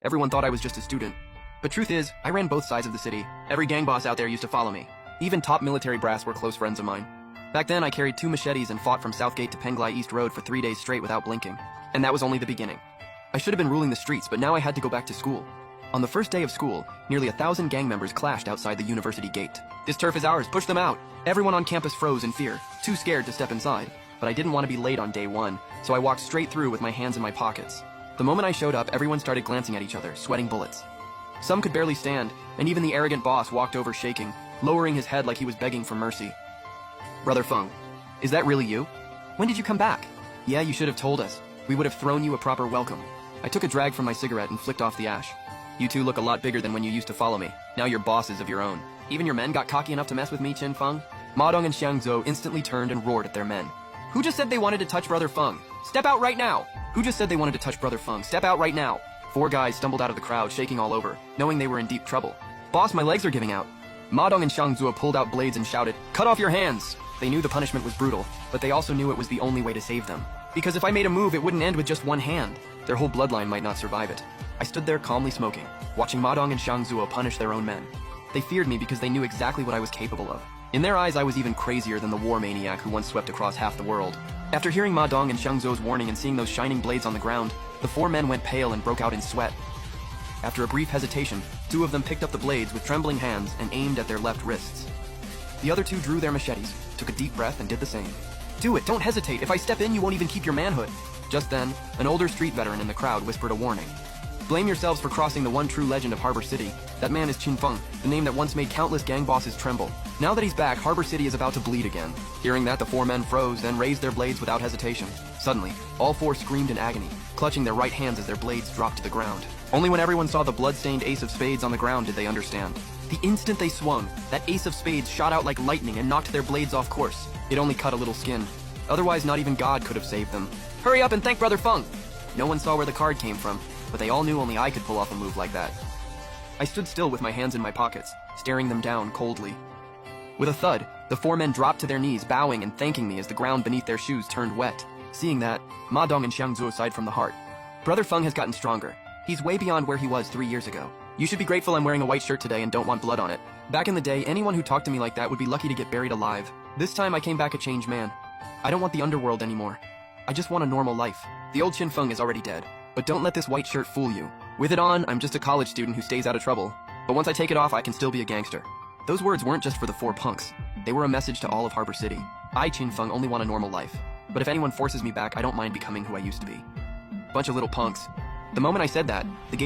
Everyone thought I was just a student. But truth is, I ran both sides of the city. Every gang boss out there used to follow me. Even top military brass were close friends of mine. Back then, I carried 2 machetes and fought from Southgate to Penglai East Road for 3 days straight without blinking. And that was only the beginning. I should have been ruling the streets, but now I had to go back to school. On the first day of school, nearly 1,000 gang members clashed outside the university gate. "This turf is ours, push them out!" Everyone on campus froze in fear, too scared to step inside. But I didn't want to be late on day 1, so I walked straight through with my hands in my pockets. The moment I showed up, everyone started glancing at each other, sweating bullets. Some could barely stand, and even the arrogant boss walked over shaking, lowering his head like he was begging for mercy. "Brother Feng, is that really you? When did you come back?" "Yeah, you should have told us. We would have thrown you a proper welcome." I took a drag from my cigarette and flicked off the ash. "You two look a lot bigger than when you used to follow me. Now you're bosses of your own. Even your men got cocky enough to mess with me, Qin Feng?" Ma Dong and Xiang Zhou instantly turned and roared at their men. "Who just said they wanted to touch Brother Feng? Step out right now! Who just said they wanted to touch Brother Feng? Step out right now!" 4 guys stumbled out of the crowd, shaking all over, knowing they were in deep trouble. "Boss, my legs are giving out." Ma Dong and Xiang Zhou pulled out blades and shouted, "Cut off your hands!" They knew the punishment was brutal, but they also knew it was the only way to save them. Because if I made a move, it wouldn't end with just one hand. Their whole bloodline might not survive it. I stood there calmly smoking, watching Ma Dong and Xiang Zhou punish their own men. They feared me because they knew exactly what I was capable of. In their eyes, I was even crazier than the war maniac who once swept across half the world. After hearing Ma Dong and Xiang Zhou's warning and seeing those shining blades on the ground, the 4 men went pale and broke out in sweat. After a brief hesitation, 2 of them picked up the blades with trembling hands and aimed at their left wrists. The other 2 drew their machetes, took a deep breath, and did the same. "Do it, don't hesitate. If I step in, you won't even keep your manhood." Just then, an older street veteran in the crowd whispered a warning. "Blame yourselves for crossing the one true legend of Harbor City. That man is Qin Feng, the name that once made countless gang bosses tremble. Now that he's back, Harbor City is about to bleed again." Hearing that, the 4 men froze, then raised their blades without hesitation. Suddenly, all 4 screamed in agony, clutching their right hands as their blades dropped to the ground. Only when everyone saw the blood-stained ace of spades on the ground did they understand. The instant they swung, that ace of spades shot out like lightning and knocked their blades off course. It only cut a little skin. Otherwise, not even God could have saved them. "Hurry up and thank Brother Feng!" No one saw where the card came from, but they all knew only I could pull off a move like that. I stood still with my hands in my pockets, staring them down coldly. With a thud, the 4 men dropped to their knees, bowing and thanking me as the ground beneath their shoes turned wet. Seeing that, Ma Dong and Xiang Zhou sighed from the heart. "Brother Feng has gotten stronger. He's way beyond where he was 3 years ago. You should be grateful I'm wearing a white shirt today and don't want blood on it. Back in the day, anyone who talked to me like that would be lucky to get buried alive. This time I came back a changed man. I don't want the underworld anymore. I just want a normal life. The old Qin Feng is already dead. But don't let this white shirt fool you. With it on, I'm just a college student who stays out of trouble. But once I take it off, I can still be a gangster." Those words weren't just for the 4 punks. They were a message to all of Harbor City. I, Qin Feng, only want a normal life. But if anyone forces me back, I don't mind becoming who I used to be. Bunch of little punks. The moment I said that, the gate